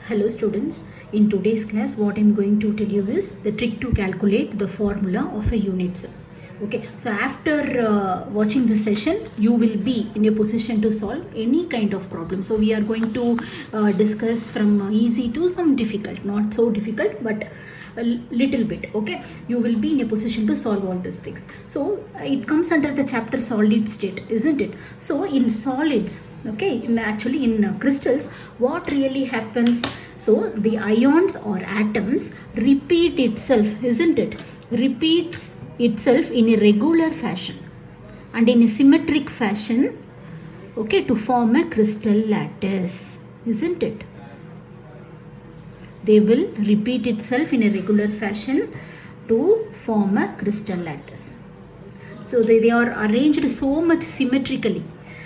Hello students, in today's class what I am going to tell you is the trick to calculate the formula of a unit cell. Okay, so after watching this session you will be in a position to solve any kind of problem. So we are going to discuss from easy to some difficult, not so difficult but a little bit. Okay, you will be in a position to solve all these things. So it comes under the chapter solid state, isn't it? So in solids, okay, in crystals, what really happens? So the ions or atoms repeat itself, isn't it? Repeats itself in a regular fashion and in a symmetric fashion, okay, to form a crystal lattice, isn't it? They will repeat itself in a regular fashion to form a crystal lattice. So they are arranged so much symmetrically.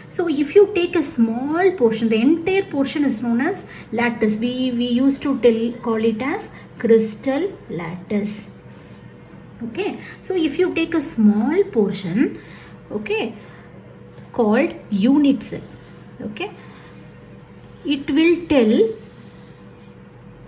So if you take a small portion, the entire portion is known as lattice. We used to call it as crystal lattice. Okay, so if you take a small portion, okay, called unit cell, okay, it will tell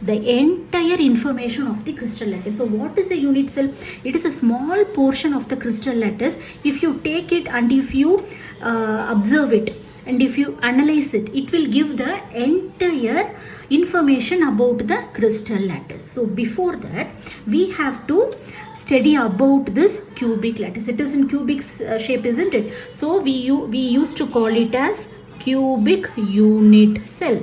the entire information of the crystal lattice. So what is a unit cell? It is a small portion of the crystal lattice. If you take it and if you observe it and if you analyze it, it will give the entire information about the crystal lattice. So before that we have to study about this cubic lattice. It is in cubic shape, isn't it? So we used to call it as cubic unit cell.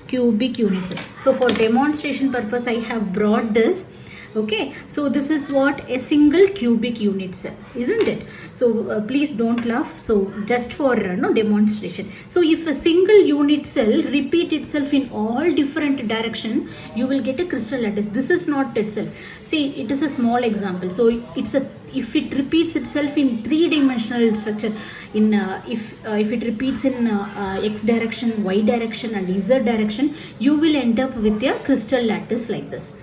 Cubic unit cell. So for demonstration purpose I have brought this. Okay, so this is what a single cubic unit cell, isn't it? So please don't laugh. So just for demonstration. So if a single unit cell repeat itself in all different direction, you will get a crystal lattice. This is not itself. See, it is a small example. So if it repeats itself in three-dimensional structure, in if it repeats in x direction, y direction and z direction, you will end up with a crystal lattice like this.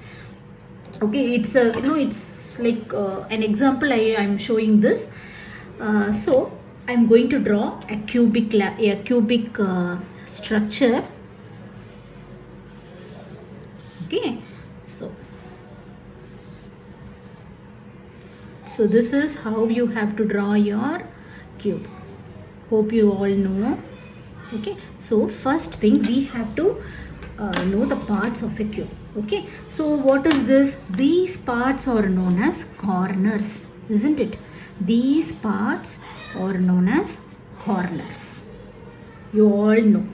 Okay, it's it's like an example I am showing this. So I'm going to draw a cubic structure. Okay, so this is how you have to draw your cube. Hope you all know. Okay, so first thing we have to know the parts of a cube. Okay, so what is this? These parts are known as corners, isn't it? These parts are known as corners. You all know.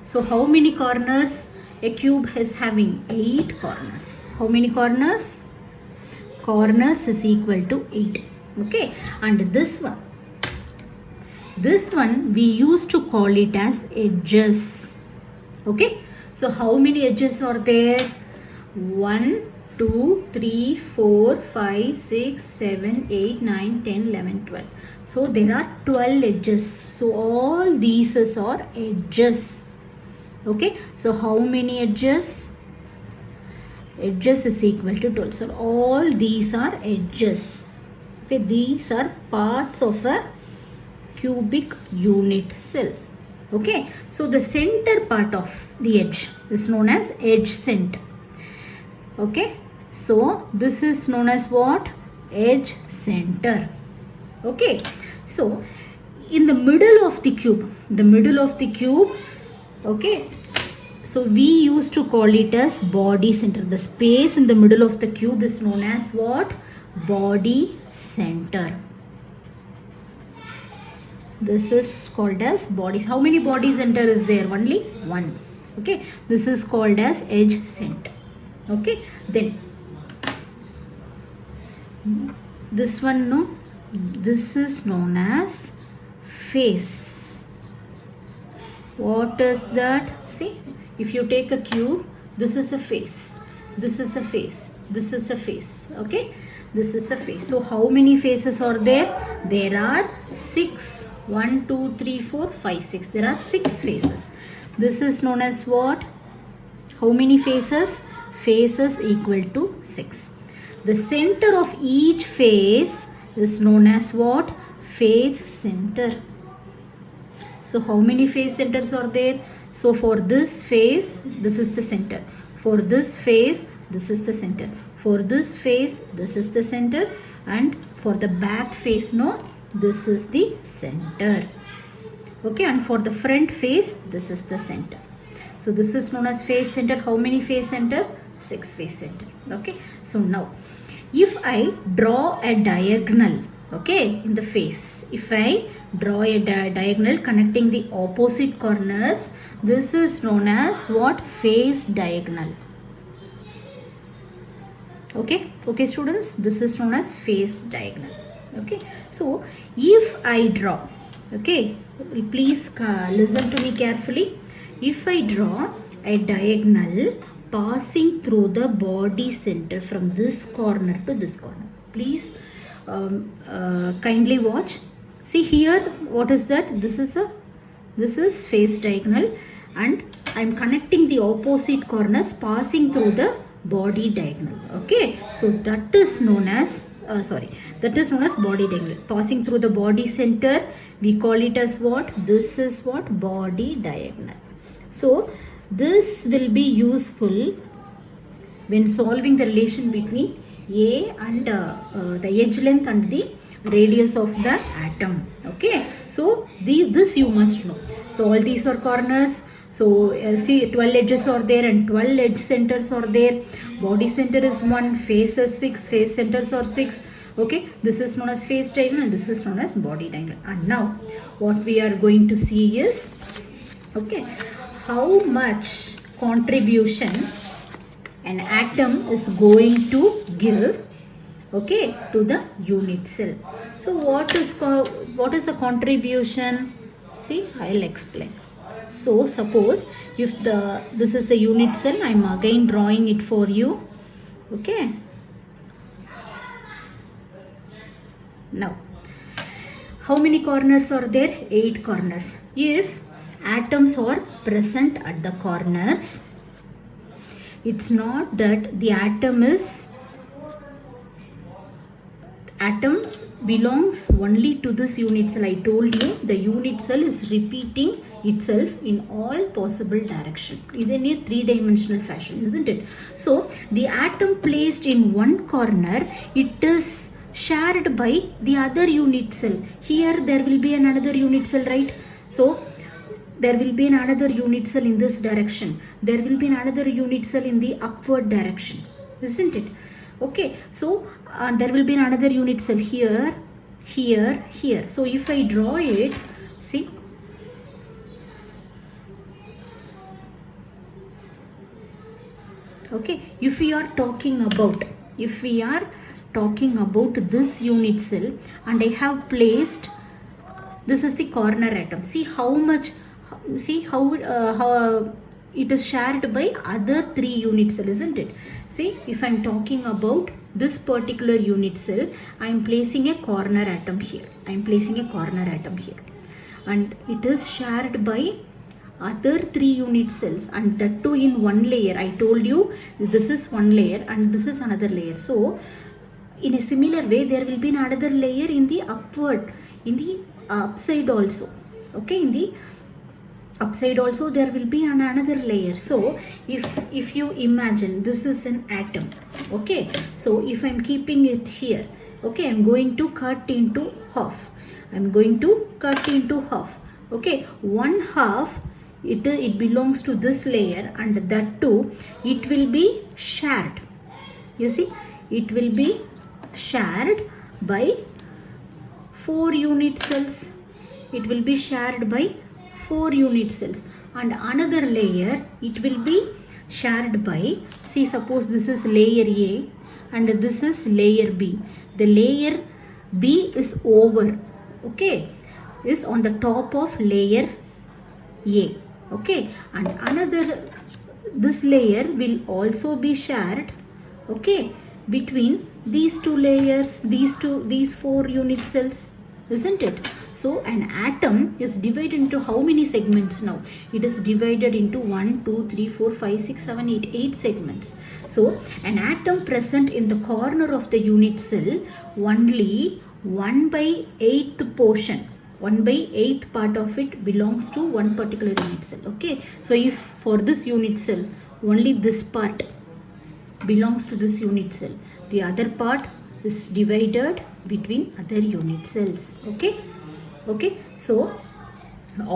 So how many corners? A cube is having 8 corners. How many corners? Corners is equal to 8. Okay, and this one we used to call it as edges. Okay, so how many edges are there? 1, 2, 3, 4, 5, 6, 7, 8, 9, 10, 11, 12. So there are 12 edges. So all these are edges. Okay, so how many edges? Edges is equal to 12. So all these are edges. Okay, these are parts of a cubic unit cell. Okay, so the center part of the edge is known as edge center. Okay, so this is known as what? Edge center. Okay, so in the middle of the cube, okay, so we used to call it as body center. The space in the middle of the cube is known as what? Body center. This is called as bodies. How many body center is there? Only one. Okay, this is called as edge center. Okay, then this one, no, this is known as face. What is that? See, if you take a cube, this is a face, this is a face, this is a face. Okay, this is a face. So how many faces are there? There are 6. 1, 2, 3, 4, 5, 6. There are 6 faces. This is known as what? How many faces? Faces equal to 6. The center of each face is known as what? Face center. So how many face centers are there? So for this face, this is the center. For this face, this is the center. For this face, this is the center. And for the back face, no, this is the center. Okay, and for the front face, this is the center. So this is known as face center. How many face center? 6 face center. Okay, so now if I draw a diagonal, okay, in the face, if I draw a diagonal connecting the opposite corners, this is known as what? Face diagonal. Okay, okay students, this is known as face diagonal. Okay, so if I draw, okay, please listen to me carefully. If I draw a diagonal passing through the body center from this corner to this corner, please kindly watch. See here, what is that? This is face diagonal, and I am connecting the opposite corners passing through the body diagonal. Okay, so that is known as that is known as body diagonal. Passing through the body center, we call it as what? This is what? Body diagonal. So this will be useful when solving the relation between A and the edge length and the radius of the atom. Okay, so this you must know. So all these are corners. So see, 12 edges are there and 12 edge centers are there. Body center is 1, face is 6, face centers are 6. Okay, this is known as face diagonal, this is known as body diagonal. And now what we are going to see is, okay, how much contribution an atom is going to give, okay, to the unit cell. So what is the contribution? See, I'll explain. So suppose if this is the unit cell, I am again drawing it for you. Okay, now how many corners are there? 8 corners. If atoms are present at the corners, it's not that the atom belongs only to this unit cell. I told you the unit cell is repeating itself in all possible direction. Is in a 3-dimensional fashion, isn't it? So the atom placed in one corner, it is shared by the other unit cell. Here there will be another unit cell, right? So there will be another unit cell in this direction. There will be another unit cell in the upward direction, isn't it? Okay, so there will be another unit cell here, here, here. So if I draw it, see, okay, if we are talking about this unit cell and I have placed, this is the corner atom. See how it is shared by other 3 unit cells, isn't it? See, if I am talking about this particular unit cell, I am placing a corner atom here. And it is shared by other 3 unit cells, and that too in one layer. I told you this is one layer and this is another layer. So in a similar way, there will be another layer in the upside also. Okay, in the upside also there will be another layer. So if you imagine this is an atom, okay, so if I'm keeping it here, okay, I'm going to cut into half. Okay, one half it belongs to this layer, and that too it will be shared. You see, it will be shared by 4 unit cells. It will be shared by 4 unit cells, and another layer it will be shared by, see, suppose this is layer A and this is layer B. The layer B is over, okay, is on the top of layer A, okay, and this layer will also be shared, okay, between these 2 layers, these 4 unit cells, isn't it? So an atom is divided into how many segments now? It is divided into 1, 2, 3, 4, 5, 6, 7, 8 segments. So an atom present in the corner of the unit cell, only 1/8 portion, 1/8 part of it belongs to one particular unit cell. Okay, so if for this unit cell only this part belongs to this unit cell, the other part is divided between other unit cells. Okay, so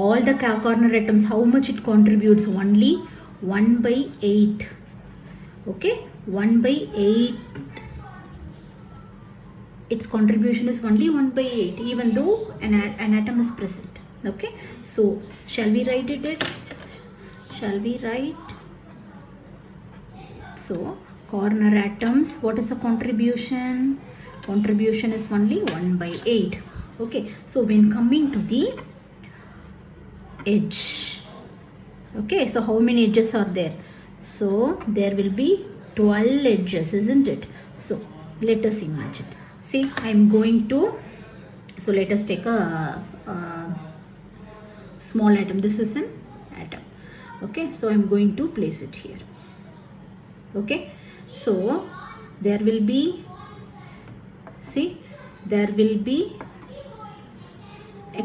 all the corner atoms, how much it contributes? Only 1/8. Okay, 1/8. Its contribution is only 1/8, even though an atom is present. Okay, so shall we write it? So corner atoms, what is the contribution? Contribution is only 1/8. Okay, so when coming to the edge, okay, so how many edges are there? So there will be 12 edges, isn't it? So let us imagine. See, I am going to, so let us take a small atom. This is an atom. Okay, so I am going to place it here. Okay, so there will be, see, there will be a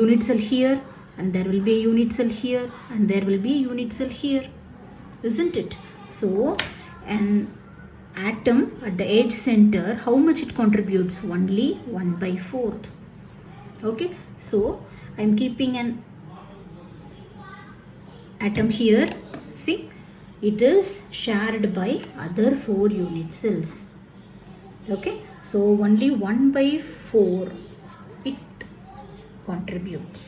unit cell here, and there will be a unit cell here, and there will be a unit cell here, isn't it? So an atom at the edge center, how much it contributes? Only 1/4. Okay, so I am keeping an atom here. See, it is shared by other 4 unit cells. Okay, so only 1/4 it contributes.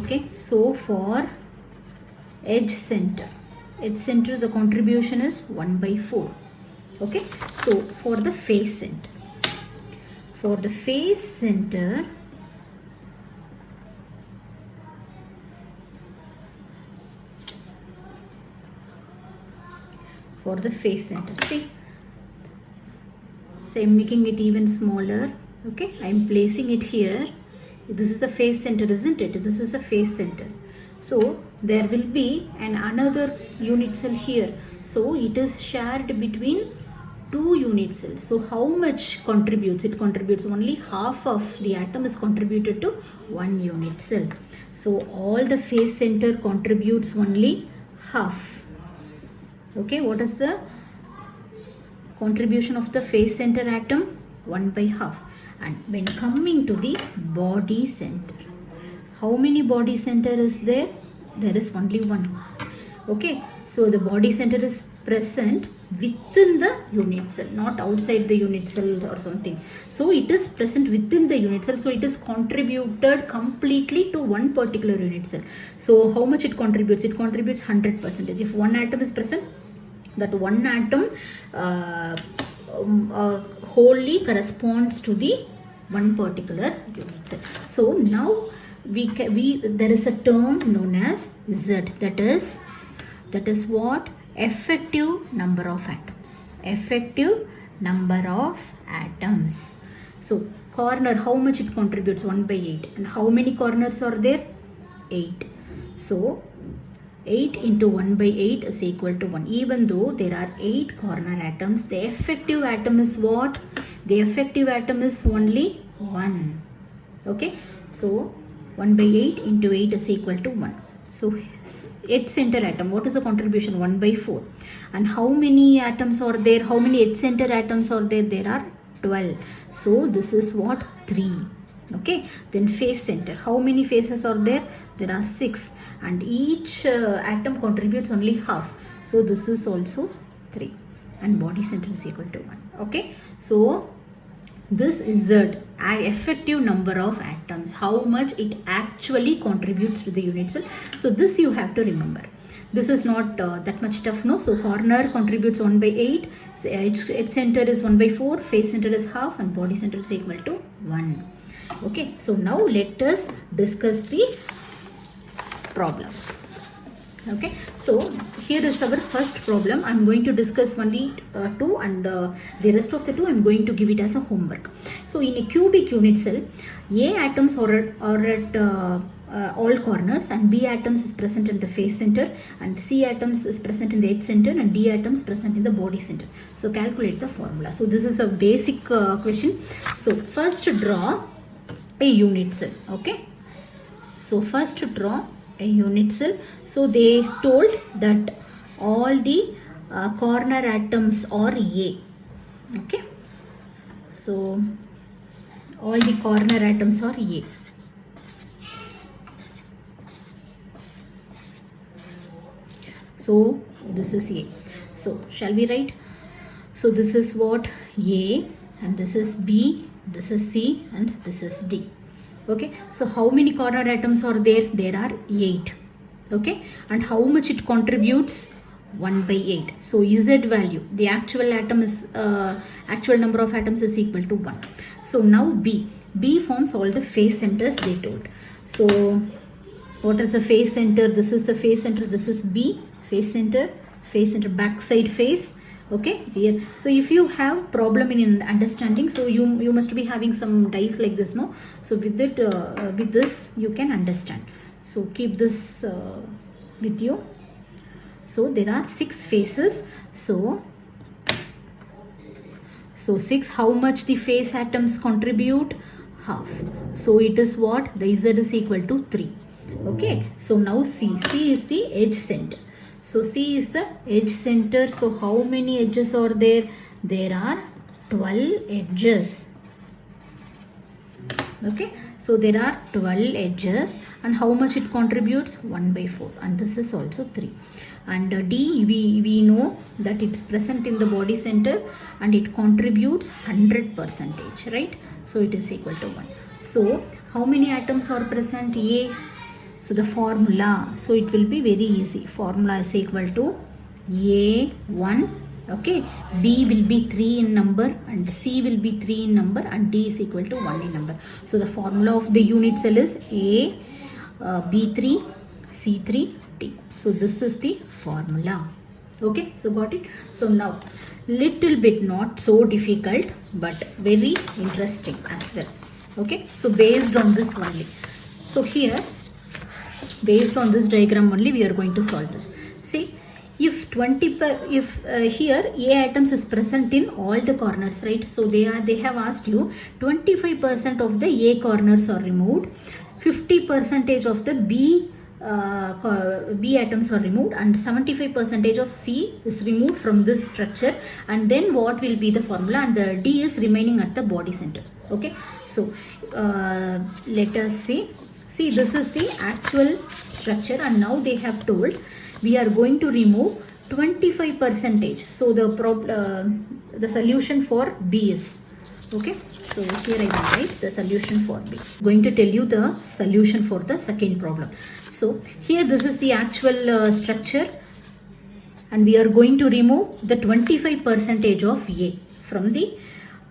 Okay, so for edge center, the contribution is 1/4. Okay, so for the face center, for the face center, see, so I'm making it even smaller. Okay, I'm placing it here. This is a face center, isn't it? This is a face center. So there will be another unit cell here. So it is shared between 2 unit cells. So how much contributes? It contributes only half of the atom is contributed to 1 unit cell. So all the face center contributes only half. Okay, what is the contribution of the face center atom? 1/2. And when coming to the body center, how many body center is there? There is only one. Okay, so the body center is present within the unit cell, not outside the unit cell or something. So it is present within the unit cell, so it is contributed completely to one particular unit cell. So how much it contributes? It contributes 100%. If one atom is present, that one atom wholly corresponds to the one particular unit cell. So now there is a term known as Z, that is what? Effective number of atoms. So corner, how much it contributes? 1/8. And how many corners are there? 8. So 8 into 1/8 is equal to 1. Even though there are 8 corner atoms, the effective atom is what? The effective atom is only 1. Okay, so 1/8 into 8 is equal to 1. So edge center atom, what is the contribution? 1/4. And how many atoms are there? How many edge center atoms are there? There are 12. So this is what? 3. Okay, then face center, how many faces are there? There are 6, and each atom contributes only half. So this is also 3, and body center is equal to 1. Okay, so this is the effective number of atoms, how much it actually contributes to the unit cell. So this you have to remember. This is not that much tough, no? So corner contributes 1/8, so its center is 1/4, face center is half, and body center is equal to 1. Okay, so now let us discuss the problems. Okay, so here is our first problem. I am going to discuss only 2, and the rest of the 2 I am going to give it as a homework. So in a cubic unit cell, A atoms are at all corners, and B atoms is present in the face center, and C atoms is present in the edge center, and D atoms present in the body center. So calculate the formula. So this is a basic question. So first draw a unit cell. Okay, so first draw a unit cell. So they told that all the corner atoms are A. Okay, so all the corner atoms are A. So this is A. So shall we write? So this is what? A, and this is B, this is C, and this is D. Okay, so how many corner atoms are there? There are 8. Okay, and how much it contributes? 1 by 8. So Z value, the actual atom is actual number of atoms is equal to 1. So now B forms all the face centers they told. So what is the face center? This is the face center. This is B, face center, backside face. Okay, here. So if you have problem in understanding, so you must be having some dice like this, no? So with it, with this you can understand. So keep this with you. So there are 6 faces. So 6, how much the face atoms contribute? Half. So it is what? The Z is equal to 3. Okay, so now C is the edge center. So C is the edge center. So how many edges are there? There are 12 edges. Okay, so there are 12 edges, and how much it contributes? 1 by 4, and this is also 3. And D, we know that it's present in the body center and it contributes 100%, right? So it is equal to 1. So how many atoms are present? A. So the formula, so it will be very easy. Formula is equal to A1, okay, B will be 3 in number, and C will be 3 in number, and D is equal to 1 in number. So the formula of the unit cell is A, B3, C3, D. So this is the formula. Okay, so got it? So now little bit not so difficult but very interesting as well. Okay, so based on this only. So here, based on this diagram only, we are going to solve this. See, if here A atoms is present in all the corners, right? So they have asked you 25% of the A corners are removed, 50% of the B atoms are removed, and 75% of C is removed from this structure, and then what will be the formula? And the D is remaining at the body center. Okay, so let us see. See, this is the actual structure, and now they have told we are going to remove 25%. So the solution for B is, okay, so here I will write the solution for B. Going to tell you the solution for the second problem. So here this is the actual structure, and we are going to remove the 25% of A from the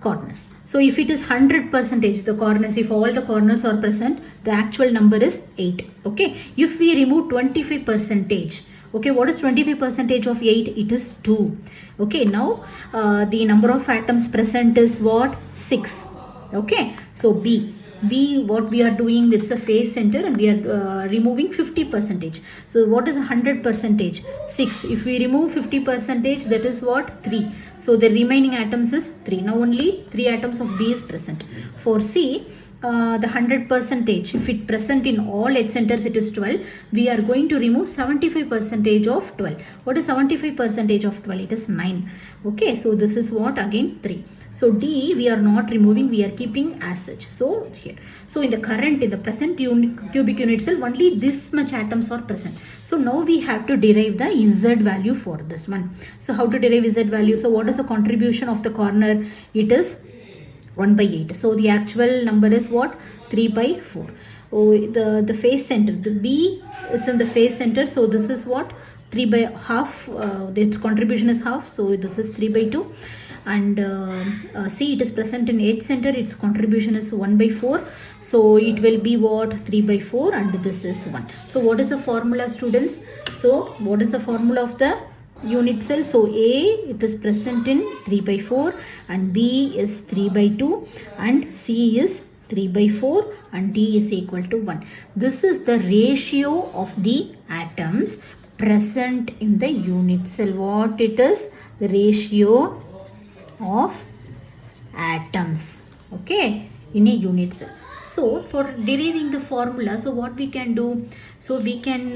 corners. So if it is 100%, the corners, if all the corners are present, the actual number is 8. Okay, if we remove 25%, okay, what is 25% of 8? It is 2. Okay, now the number of atoms present is what? 6. Okay, so B, what we are doing, it's a face center, and we are removing 50%. So what is 100%? 6. If we remove 50%, that is what? 3. So the remaining atoms is 3. Now only 3 atoms of B is present. For C, the 100%, if it present in all edge centers, it is 12. We are going to remove 75% of 12. What is 75% of 12? It is 9. Okay, so this is what? Again 3. So D, we are not removing, we are keeping as such. So here, so in the present cubic unit cell, only this much atoms are present. So now we have to derive the Z value for this one. So how to derive Z value? So what is the contribution of the corner? It is 1 by 8. So the actual number is what? 3 by 4. Oh, the face center, the B is in the face center. So this is what? 3 by half. Its contribution is half. So this is 3 by 2. And C, it is present in edge center. Its contribution is 1 by 4. So it will be what? 3 by 4, and this is 1. So what is the formula, students? So what is the formula of the unit cell? So A, it is present in 3 by 4, and B is 3 by 2, and C is 3 by 4, and D is equal to 1. This is the ratio of the atoms present in the unit cell. What it is? The ratio of atoms, okay, in a unit cell. So for deriving the formula, so what we can do, so we can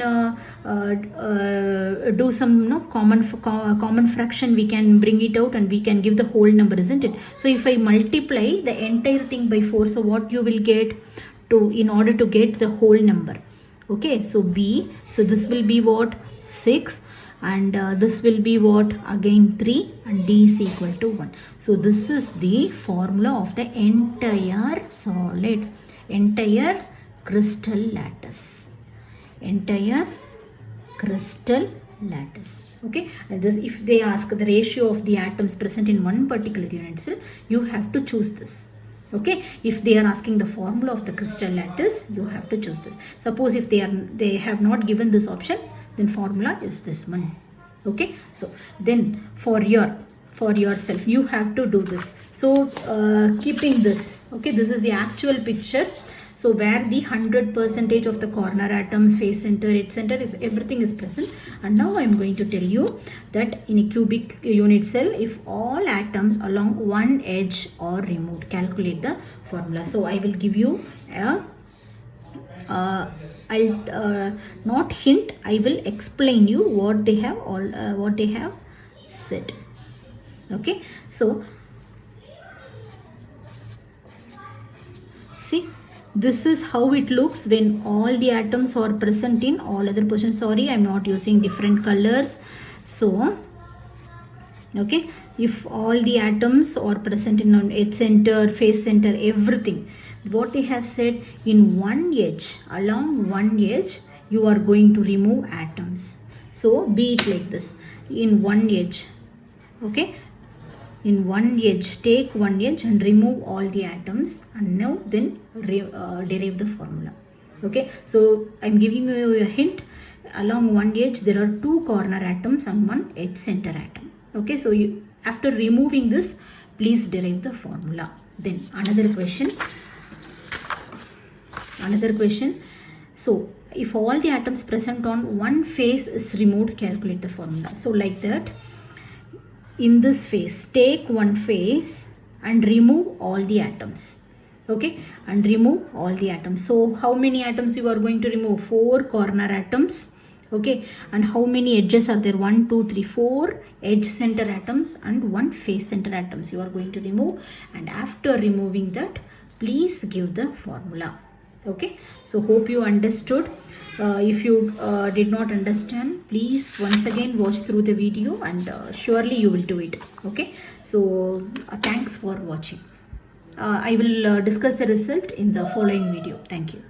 do some common fraction. We can bring it out and we can give the whole number, isn't it? So if I multiply the entire thing by 4, so what you will get to, in order to get the whole number, okay, so B, so this will be what, 6, and this will be what, again 3, and D is equal to 1. So this is the formula of the entire solid, entire crystal lattice, entire crystal lattice, okay. And this, if they ask the ratio of the atoms present in one particular unit cell, you have to choose this, okay. If they are asking the formula of the crystal lattice, you have to choose this. Suppose if they have not given this option, then formula is this one, okay. So then for yourself you have to do this. So keeping this, okay, this is the actual picture. So where the 100% of the corner atoms, face center, edge center is, everything is present. And now I am going to tell you that in a cubic unit cell, if all atoms along one edge are removed, calculate the formula. So I will give you a I'll not hint, I will explain you what they have said, okay. So see, this is how it looks when all the atoms are present in all other positions. Sorry, I'm not using different colors. So okay, if all the atoms are present in edge center, face center, everything, what they have said, in one edge, along one edge, you are going to remove atoms. So be it like this, in one edge, okay, in one edge, take one edge and remove all the atoms, and now then derive the formula, okay. So I'm giving you a hint, along one edge there are two corner atoms and one edge center atom, okay. So you, after removing this, please derive the formula. Then another question. So if all the atoms present on one face is removed, calculate the formula. So like that, in this face, take one face and remove all the atoms, okay, and remove all the atoms. So how many atoms you are going to remove? 4 corner atoms, okay. And how many edges are there? 1 2 3 4 edge center atoms and 1 face center atoms you are going to remove. And after removing that, please give the formula, okay. So hope you understood. If you did not understand, please once again watch through the video, and surely you will do it, okay. So thanks for watching. I will discuss the result in the following video. Thank you.